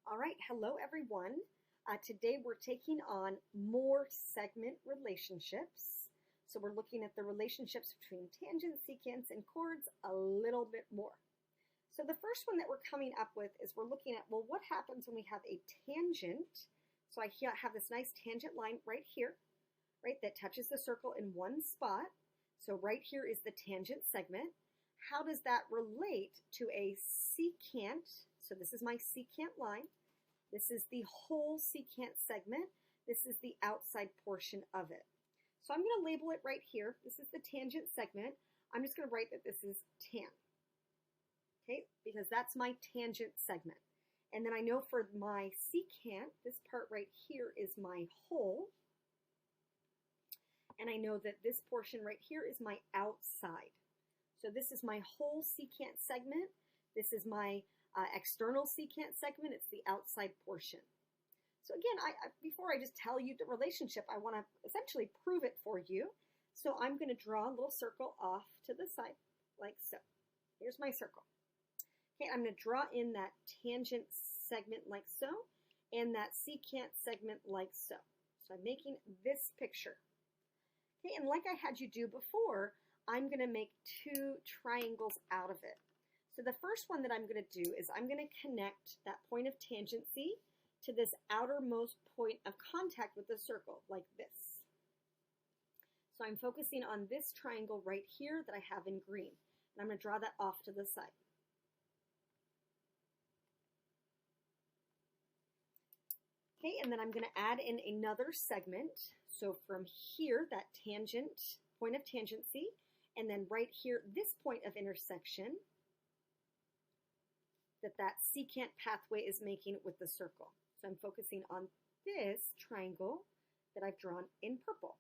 All right, hello everyone. Today we're taking on more segment relationships. So we're looking at the relationships between tangents, secants, and chords a little bit more. So the first one that we're coming up with is we're looking at, well, what happens when we have a tangent? So I have this nice tangent line right here, right, that touches the circle in one spot. So right here is the tangent segment. How does that relate to a secant? So this is my secant line. This is the whole secant segment. This is the outside portion of it. So I'm going to label it right here. This is the tangent segment. I'm just going to write that this is tan. Okay, because that's my tangent segment. And then I know for my secant, this part right here is my whole. And I know that this portion right here is my outside. So this is my whole secant segment. This is my external secant segment. It's the outside portion. So again, before I just tell you the relationship, I want to essentially prove it for you. So I'm going to draw a little circle off to the side, like so. Here's my circle. Okay, I'm going to draw in that tangent segment like so, and that secant segment like so. So I'm making this picture. Okay, and like I had you do before, I'm going to make two triangles out of it. So the first one that I'm going to do is I'm going to connect that point of tangency to this outermost point of contact with the circle, like this. So I'm focusing on this triangle right here that I have in green. And I'm going to draw that off to the side. Okay, and then I'm going to add in another segment. So from here, that tangent, point of tangency, and then right here, this point of intersection that secant pathway is making with the circle. So I'm focusing on this triangle that I've drawn in purple.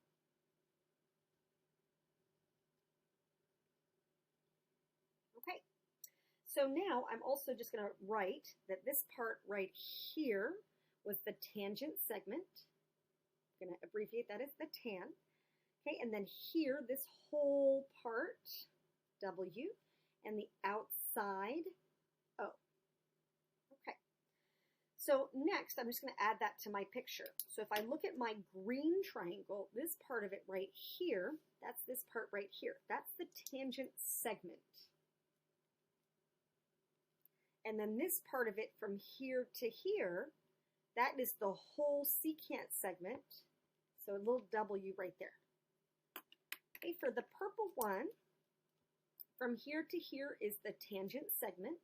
Okay, so now I'm also just going to write that this part right here was the tangent segment. I'm going to abbreviate that as the tan. Okay, and then here, this whole part, W, and the outside, O. Okay, so next I'm just going to add that to my picture. So if I look at my green triangle, this part of it right here, that's this part right here. That's the tangent segment. And then this part of it from here to here, that is the whole secant segment. So a little W right there. Okay, for the purple one, from here to here is the tangent segment.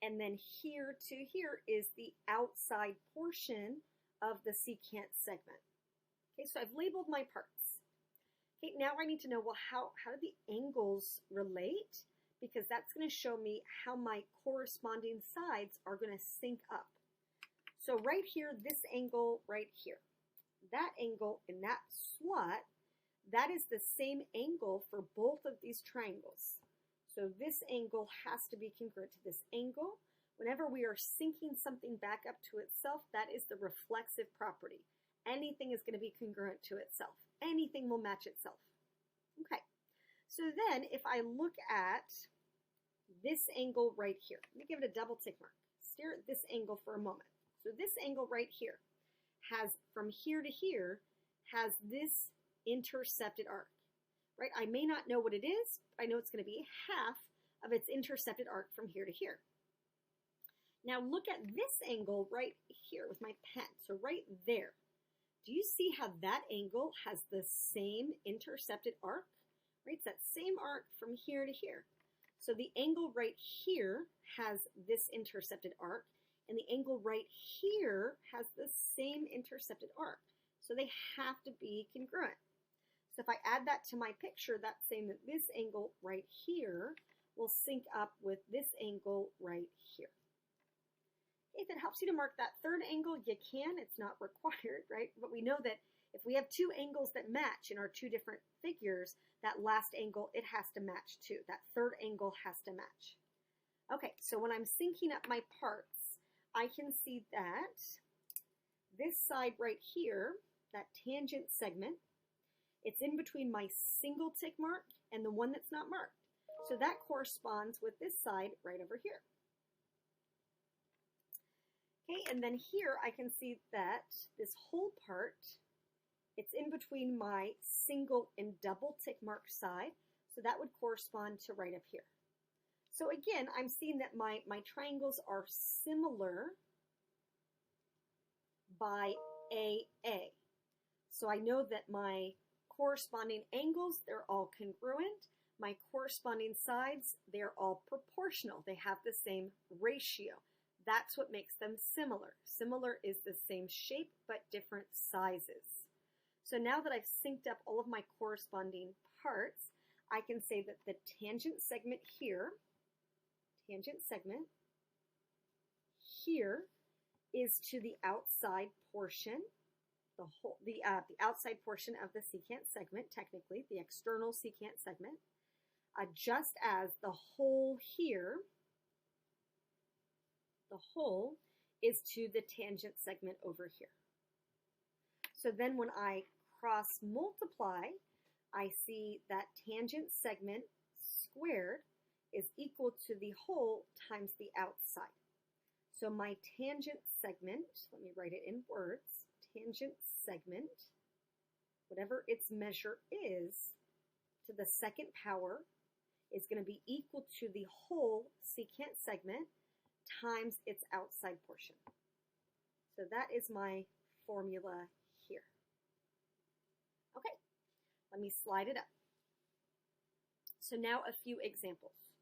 And then here to here is the outside portion of the secant segment. Okay, so I've labeled my parts. Okay, now I need to know, well, how do the angles relate? Because that's going to show me how my corresponding sides are going to sync up. So right here, this angle right here, that angle in that slot, that is the same angle for both of these triangles. So this angle has to be congruent to this angle. Whenever we are syncing something back up to itself, that is the reflexive property. Anything is going to be congruent to itself. Anything will match itself. Okay, so then if I look at this angle right here, let me give it a double tick mark. Stare at this angle for a moment. So this angle right here has, from here to here, has this intercepted arc, right? I may not know what it is, but I know it's going to be half of its intercepted arc from here to here. Now look at this angle right here with my pen, so right there. Do you see how that angle has the same intercepted arc? Right, it's that same arc from here to here. So the angle right here has this intercepted arc, and the angle right here has the same intercepted arc. So they have to be congruent. So if I add that to my picture, that's saying that this angle right here will sync up with this angle right here. If it helps you to mark that third angle, you can. It's not required, right? But we know that if we have two angles that match in our two different figures, that last angle, it has to match too. That third angle has to match. Okay, so when I'm syncing up my parts, I can see that this side right here, that tangent segment, it's in between my single tick mark and the one that's not marked. So that corresponds with this side right over here. Okay, and then here I can see that this whole part, it's in between my single and double tick mark side, so that would correspond to right up here. So again, I'm seeing that my triangles are similar by AA. So I know that my corresponding angles, they're all congruent. My corresponding sides, they're all proportional. They have the same ratio. That's what makes them similar. Similar is the same shape, but different sizes. So now that I've synced up all of my corresponding parts, I can say that the tangent segment here is to the outside portion, the outside portion of the secant segment, technically, the external secant segment, just as the hole here, the hole is to the tangent segment over here. So then when I cross multiply, I see that tangent segment squared is equal to the hole times the outside. So my tangent segment, let me write it in words, tangent segment, whatever its measure is, to the second power is going to be equal to the whole secant segment times its outside portion. So that is my formula here. Okay, let me slide it up. So now a few examples.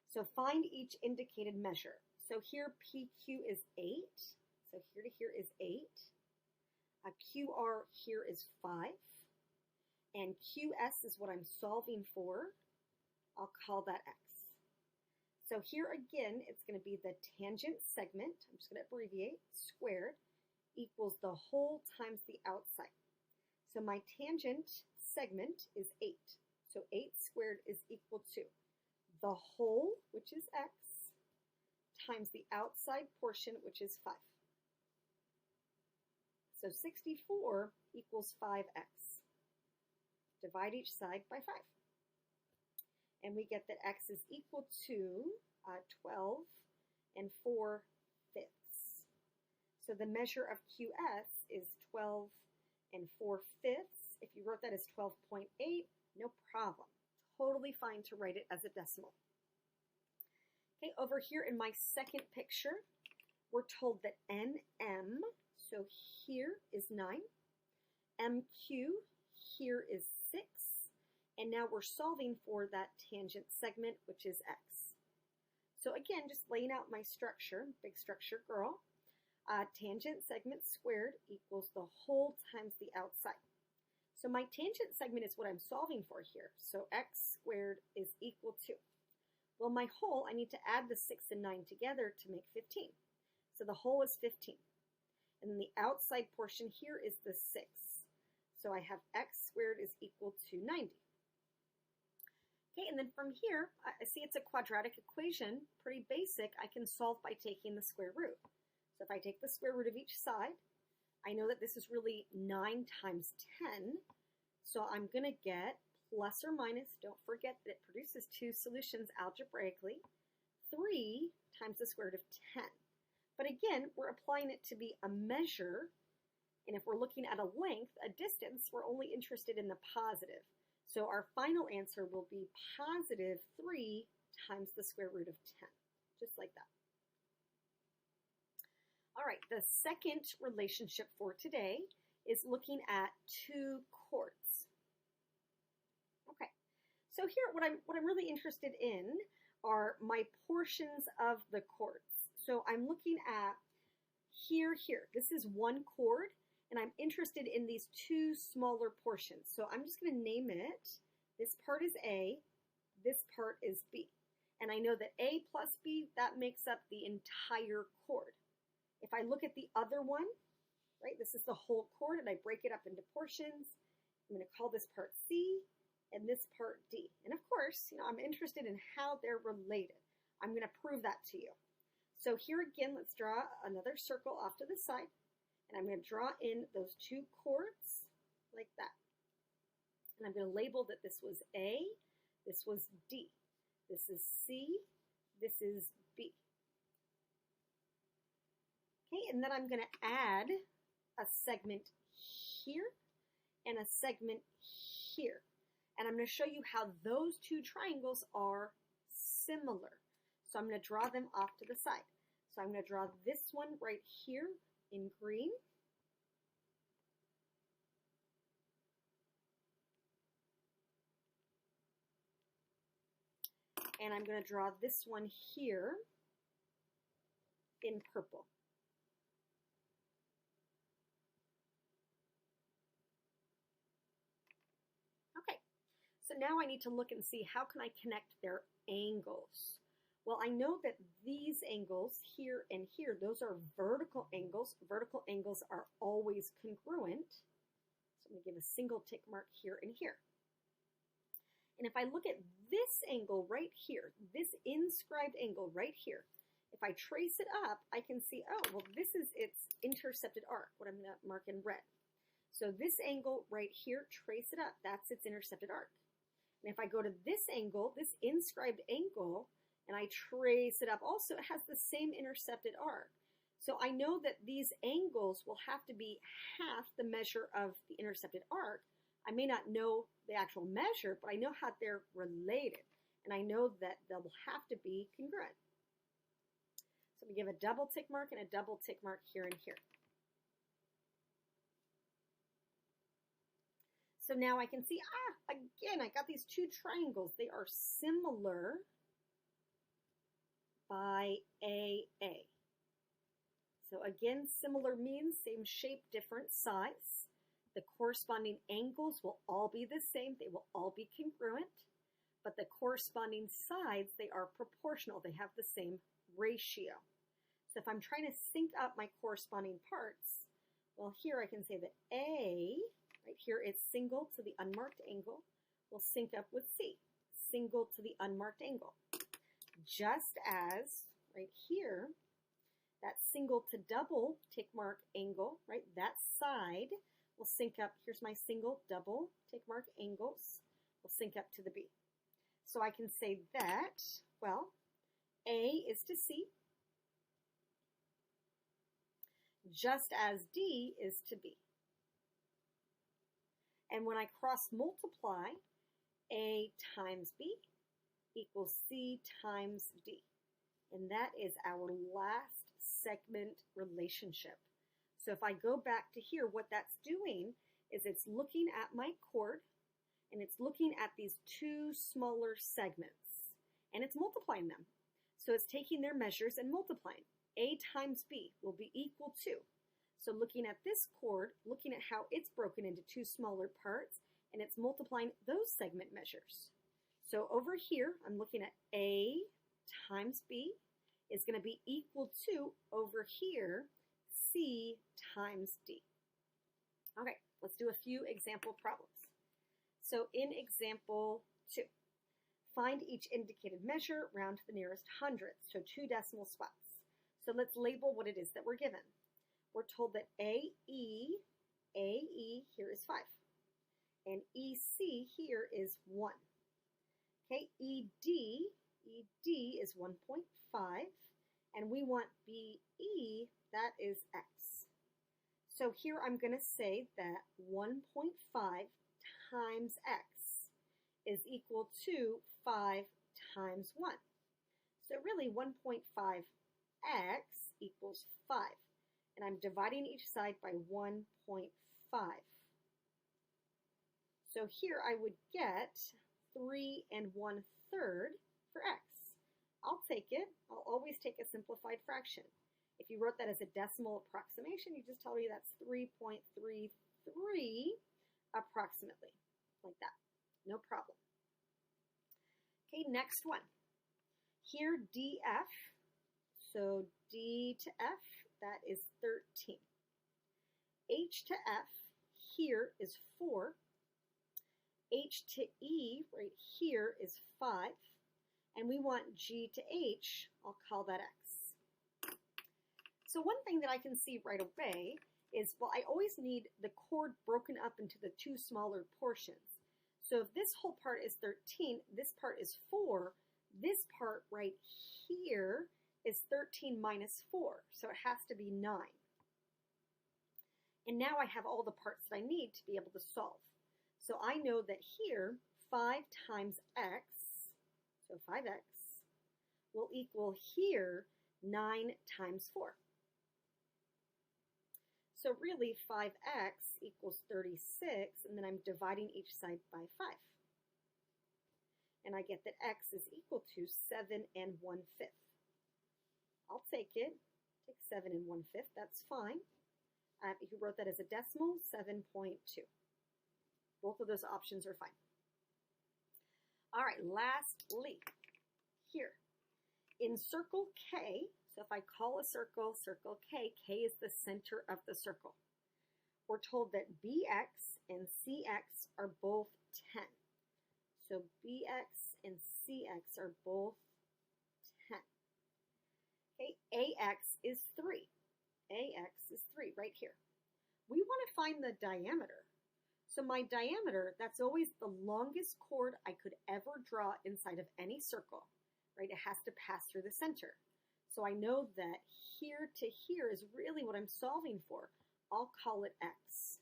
So find each indicated measure. So here PQ is 8. So here to here is 8. QR here is 5. And QS is what I'm solving for. I'll call that X. So here again, it's going to be the tangent segment, I'm just going to abbreviate, squared, equals the whole times the outside. So my tangent segment is 8. So 8 squared is equal to the whole, which is X, times the outside portion, which is 5. So 64 equals 5X. Divide each side by 5. And we get that X is equal to 12 and 4/5. So the measure of QS is 12 and 4/5. If you wrote that as 12.8, no problem. Totally fine to write it as a decimal. Okay, over here in my second picture, we're told that NM, so here is 9, MQ, here is 6, and now we're solving for that tangent segment, which is X. So again, just laying out my structure, big structure girl, tangent segment squared equals the whole times the outside. So my tangent segment is what I'm solving for here. So X squared is equal to, well, my whole, I need to add the 6 and 9 together to make 15. So the whole is 15. And then the outside portion here is the 6. So I have X squared is equal to 90. Okay, and then from here, I see it's a quadratic equation, pretty basic. I can solve by taking the square root. So if I take the square root of each side, I know that this is really 9 times 10. So I'm going to get plus or minus, don't forget that it produces two solutions algebraically, 3 times the square root of 10. But again, we're applying it to be a measure, and if we're looking at a length, a distance, we're only interested in the positive. So our final answer will be positive 3 times the square root of 10, just like that. All right, the second relationship for today is looking at two chords. Okay, so here what I'm really interested in are my portions of the chords. So I'm looking at here. This is one chord, and I'm interested in these two smaller portions. So I'm just going to name it. This part is A, this part is B. And I know that A plus B, that makes up the entire chord. If I look at the other one, right, this is the whole chord, and I break it up into portions. I'm going to call this part C and this part D. And of course, I'm interested in how they're related. I'm going to prove that to you. So here again, let's draw another circle off to the side, and I'm going to draw in those two chords like that. And I'm going to label that this was A, this was D, this is C, this is B. Okay, and and then I'm going to add a segment here and a segment here. And I'm going to show you how those two triangles are similar. So I'm going to draw them off to the side. So I'm going to draw this one right here in green. And I'm going to draw this one here in purple. Okay, so now I need to look and see how can I connect their angles. Well, I know that these angles here and here, those are vertical angles. Vertical angles are always congruent. So I'm going to give a single tick mark here and here. And if I look at this angle right here, this inscribed angle right here, if I trace it up, I can see, oh, well, this is its intercepted arc, what I'm going to mark in red. So this angle right here, trace it up, that's its intercepted arc. And if I go to this angle, this inscribed angle, and I trace it up, also it has the same intercepted arc. So I know that these angles will have to be half the measure of the intercepted arc. I may not know the actual measure, but I know how they're related. And I know that they'll have to be congruent. So I'm going to give a double tick mark and a double tick mark here and here. So now I can see, again, I got these two triangles. They are similar by AA. So again, similar means same shape, different size. The corresponding angles will all be the same. They will all be congruent. But the corresponding sides, they are proportional. They have the same ratio. So if I'm trying to sync up my corresponding parts, well, here I can say that A, right here, it's single to the unmarked angle, will sync up with C, single to the unmarked angle. Just as, right here, that single to double tick mark angle, right, that side will sync up, here's my single, double tick mark angles, will sync up to the B. So I can say that, well, A is to C, just as D is to B. And when I cross multiply, A times B equals C times D. And that is our last segment relationship. So if I go back to here, what that's doing is it's looking at my chord and it's looking at these two smaller segments and it's multiplying them. So it's taking their measures and multiplying. A times B will be equal to. So looking at this chord, looking at how it's broken into two smaller parts, and it's multiplying those segment measures. So over here, I'm looking at A times B is going to be equal to, over here, C times D. Okay, let's do a few example problems. So in example 2, find each indicated measure, round to the nearest hundredth, so 2 decimal spots. So let's label what it is that we're given. We're told that AE here is 5, and EC here is 1. Okay, ED is 1.5, and we want BE, that is X. So here I'm going to say that 1.5 times X is equal to 5 times 1. So really 1.5X equals 5. And I'm dividing each side by 1.5. So here I would get 3 1/3 for X. I'll take it. I'll always take a simplified fraction. If you wrote that as a decimal approximation, you just tell me that's 3.33 approximately, like that. No problem. Okay, next one. Here DF, so D to F, that is 13. H to F here is 4. H to E right here is 5. And we want G to H, I'll call that X. So one thing that I can see right away is, well, I always need the chord broken up into the two smaller portions. So if this whole part is 13, this part is 4, this part right here is 13 minus 4, so it has to be 9. And now I have all the parts that I need to be able to solve. So I know that here, 5 times x, so 5x, will equal here 9 times 4. So really 5x equals 36, and then I'm dividing each side by 5. And I get that x is equal to 7 1/5. I'll take it. Take 7 1/5, that's fine. If you wrote that as a decimal, 7.2. Both of those options are fine. All right, lastly, here, in circle K, so if I call a circle, circle K, K is the center of the circle. We're told that BX and CX are both 10. So BX and CX are both 10. Okay, AX is 3. AX is 3 right here. We want to find the diameter. So my diameter, that's always the longest chord I could ever draw inside of any circle, right? It has to pass through the center. So I know that here to here is really what I'm solving for. I'll call it X.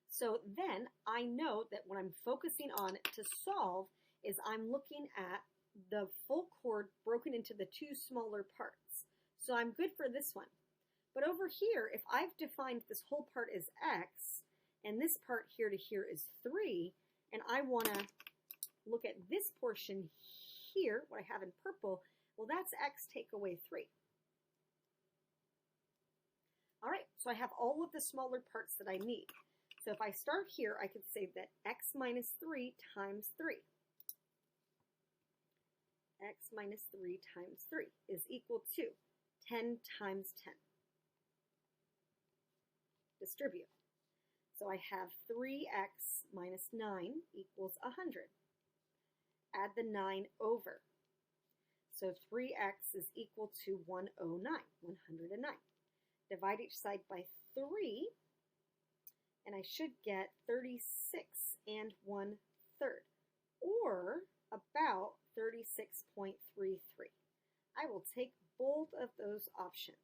So then I know that what I'm focusing on to solve is I'm looking at the full chord broken into the 2 smaller parts. So I'm good for this one. But over here, if I've defined this whole part as X, and this part here to here is 3, and I want to look at this portion here, what I have in purple, well, that's X take away 3. All right, so I have all of the smaller parts that I need. So if I start here, I could say that X minus 3 times 3. X minus 3 times 3 is equal to 10 times 10. Distribute. So I have 3x minus 9 equals 100. Add the 9 over. So 3x is equal to 109, 109. Divide each side by 3, and I should get 36 1/3, or about 36.33. I will take both of those options.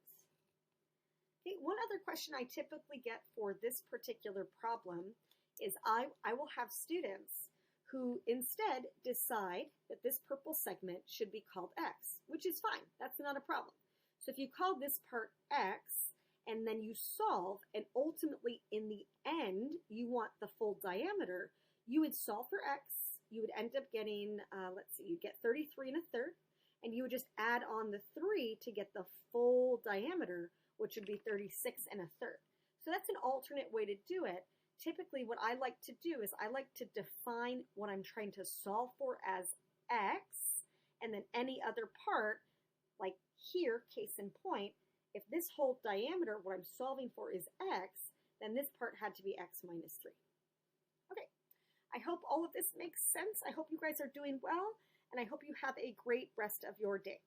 Okay, one other question I typically get for this particular problem is I will have students who instead decide that this purple segment should be called X, which is fine. That's not a problem. So if you call this part X, and then you solve, and ultimately in the end you want the full diameter, you would solve for X, you would end up getting, let's see, you get 33 1/3, and you would just add on the 3 to get the full diameter, which would be 36 1/3. So that's an alternate way to do it. Typically what I like to do is I like to define what I'm trying to solve for as X, and then any other part, like here, case in point, if this whole diameter, what I'm solving for is X, then this part had to be X minus 3. Okay, I hope all of this makes sense. I hope you guys are doing well, and I hope you have a great rest of your day.